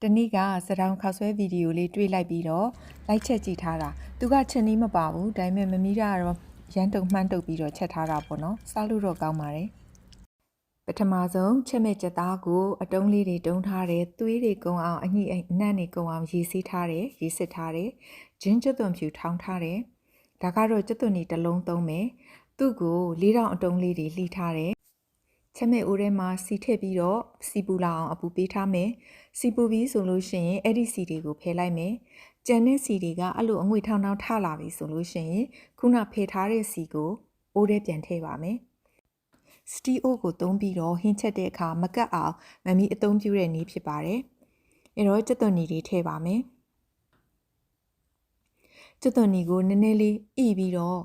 တနေ့ကစတောင်ခောက်ဆွဲဗီဒီယိုလေးတွေ့လိုက်ပြီးတော့လိုက်ချက်ကြည့်ထားတာသူကချက်နီးမပါဘူးဒါပေမဲ့မမီးကတော့ရမ်းတုံမှန်းတုပ်ပြီးတော့ချက်ထားတာပေါ့နော်စားလို့တော့ကောင်းပါတယ်ပထမဆုံးချက်မဲ့ချက်သားကိုအတုံးလေးတွေတုံးထားတယ်သွေးတွေကုံအောင်အညှိအနံ့တွေကုံအောင်ရေစီးထားတယ်ရေစစ်ထားတယ်ဂျင်းကျွတ်သွန်ဖြူထောင်းထားတယ်ဒါကတော့ကျွတ်သွန်ဒီတစ်လုံးသုံးမယ်သူ့ကို4000အတုံးလေးတွေလှီးထားတယ်ချက်မဲ့အိုးထဲမှာစီထည့်ပြီးတော့စီပူလာအောင်အပူပေးထားမယ်စီပူပြီးဆိုလို့ရှိရင်အဲ့ဒီစီတွေကိုဖယ်လိုက်မယ်ကြံတဲ့စီတွေကအဲ့လိုအငွေထောင်းထောင်းထလာပြီဆိုလို့ရှိရင်ခုနဖယ်ထားတဲ့စီကိုအိုးထဲပြန်ထည့်ပါမယ်စတီအိုကိုသုံးပြီးတော့ဟင်းချက်တဲ့အခါမကတ်အောင်မမီအသုံးပြုတဲ့နည်းဖြစ်ပါတယ်အဲ့တော့ကျွတ်သွန်နီတွေထည့်ပါမယ်ကျွတ်သွန်နီကိုနည်းနည်းလေးဣပြီးတော့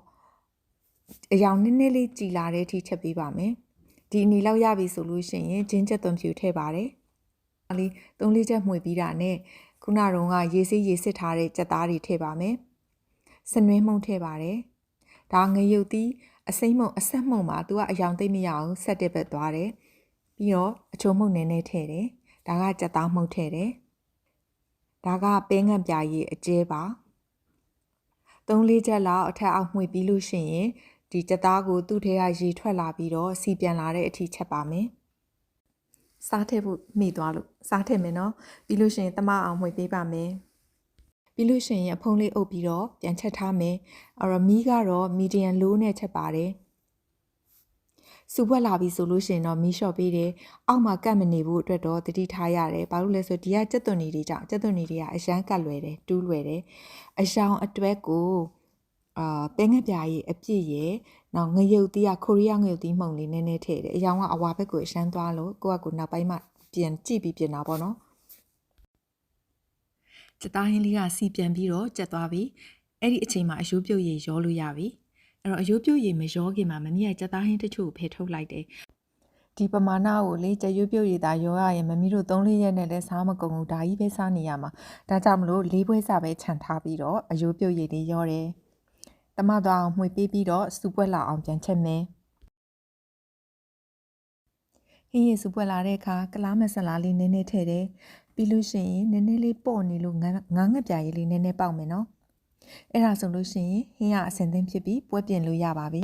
အရောင်နည်းနည်းလေးကြည်လာတဲ့အထိချက်ပေးပါမယ်ဒီအနေလောက်ရပြီဆိုလို့ရှိရင်ဂျင်းကျွတ်သွန်ဖြူထည့်ပါတယ်။လေး3-4ချက်မှွေပြီးတာနဲ့ခုနတုန်းကရေစီးရေစစ်ထားတဲ့ကြက်သားတွေထည့်ပါမယ်။စနွင်းမှုန့်ထည့်ပါတယ်။ဒါငရုတ်သီးအစိမ့်မှုန့်အဆက်မှုန့်မှာသူကအယောင်သိမ့်မရအောင်ဆက်တက်ပတ်သွားတယ်။ပြီးတော့အချိုမှုန့်နည်းနည်းထည့်တယ်။ဒါကကြက်သားမှုန့်ထည့်တယ်။ဒါကပဲငံ့ပြာရည်အကျဲပါ။3-4ချက်လောက်အထက်အောက်မှွေပြီးလို့ရှိရင်ဒီကြက်သားကိုသူ့ထဲကရေထွက်လာပြီးတော့စီပြန်လာတဲ့အထိချက်ပါမယ်။စားထည့်ဖို့မိသွားလို့စားထည့်မယ်နော်ပြီးလို့ရှိရင်တမအောင်မှွေပေးပါမယ်ပြီးလို့ရှိရင်အဖုံးလေးအုပ်ပြီးတော့ပြန်ချက်ထားမယ်အဲ့တော့မီးကတော့မီဒီယမ်လိုးနဲ့ချက်ပါတယ်စူပွက်လာပြီဆိုလို့ရှိရင်တော့မီးလျှော့ပေးတယ်အောက်မှာကတ်မနေဖို့အတွက်တော့တတိထားရတယ်ဘာလို့လဲဆိုဒီကကြက်သွန်တွေကြောင့်ကြက်သွန်တွေကအရန်ကတ်လွယ်တယ်တူးလွယ်တယ်အယောင်အတွဲကိုပဲငှက်ပြားကြီးအပြည့်ရဲ့နောက်ငရုတ်သီးကကိုရီးယားငရုတ်သီးမှုန်လေးနည်းနည်းထည့်တယ်အယောင်ကအဝါဘက်ကိုအရှမ်းသွားလို့ကိုကနောက်ပိုင်းမှပြန်ကြည့်ပြီးပြင်တာပေါ့နော်ကြက်သားဟင်းလေးကစီပြန်ပြီးတော့ကျက်သွားပြီအဲ့ဒီအချိန်မှာအယိုးပြုတ်ရည်ရောလို့ရပြီအဲ့တော့အယိုးပြုတ်ရည်မရောခင်မှာမမီးကကြက်သားဟင်းတချို့ကိုဖယ်ထုတ်လိုက်တယ်ဒီပမာဏကိုလေကြက်ရိုးပြုတ်ရည်သာရောရရင်မမီးတို့3-4ရက်နဲ့လည်းစားမကုန်ဘူးဒါကြီးပဲစားနေရမှာဒါကြောင့်မလို့4ပွဲစာပဲခြံထားပြီးတော့အယိုးပြုတ်ရည်လေးရောတယ်တမသွားအောင်မှွေပေးပြီးတော့စူပွက်လာအောင်ပြန်ချက်မယ်ဟင်းရည်စူပွက်လာတဲ့အခါကလားမဆလာလေးနည်းနည်းထည့်တယ်ပြီးလို့ရှိရင်နည်းနည်းလေးပေါ့နေလို့ငါးငှက်ပြားရည်လေးနည်းနည်းပေါက်မယ်နော်အဲ့ဒါဆိုလို့ရှိရင်ဟင်းကအဆင်သင့်ဖြစ်ပြီးပွဲပြင်လို့ရပါပြီ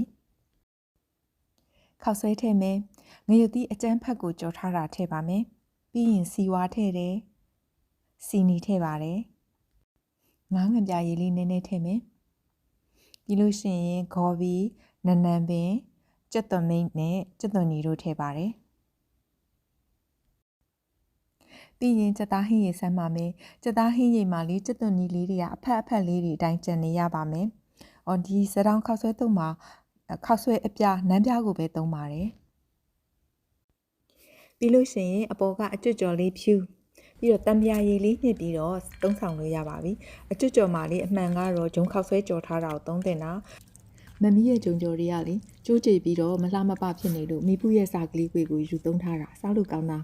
ခောက်ဆွဲထည့်မယ်ငရုတ်သီးအကျန်းဖက်ကိုကြော်ထားတာထည့်ပါမယ်ပြီးရင်စီဝါထည့်တယ်စီနီထည့်ပါတယ်ငါးငှက်ပြားရည်လေးနည်းနည်းထည့်မယ်ပြီးလို့ရှိရင်ဂေါ်ဘီနနံပင်ကြက်သွန်မိတ်နဲ့ကြက်သွန်နီတို့ထည့်ပါတယ်ပြီးရင်ကြက်သားဟင်းရည်ဆန်းပါမယ်ကြက်သားဟင်းရည်မှာလေးကြက်သွန်နီလေးတွေကအဖက်လေးတွေအတိုင်းကျန်နေရပါမယ်အော်ဒီစတောင်ခောက်ဆွဲတုံးမှာခောက်ဆွဲအပြားနန်းပြားကိုပဲသုံးပါတယ်ပြီးလို့ရှိရင်အပေါ်ကအကျွတ်ကျော်လေးဖြူပြီးတော့တံပြာရည်လေးညှစ်ပြီးတော့သုံးဆောင်လို့ရပါပြီအကျွတ်ကျော်မှာလေးအမှန်ကတော့ဂျုံခောက်ဆွဲကြော်ထားတာကိုသုံးတင်တာမမီးရဲ့ဂျုံကျော်တွေကလေကျိုးကြေပြီးတော့မလှမပဖြစ်နေလို့မိဖူးရဲ့စာကလေးကိုယူသုံးထားတာစားလို့ကောင်းတာ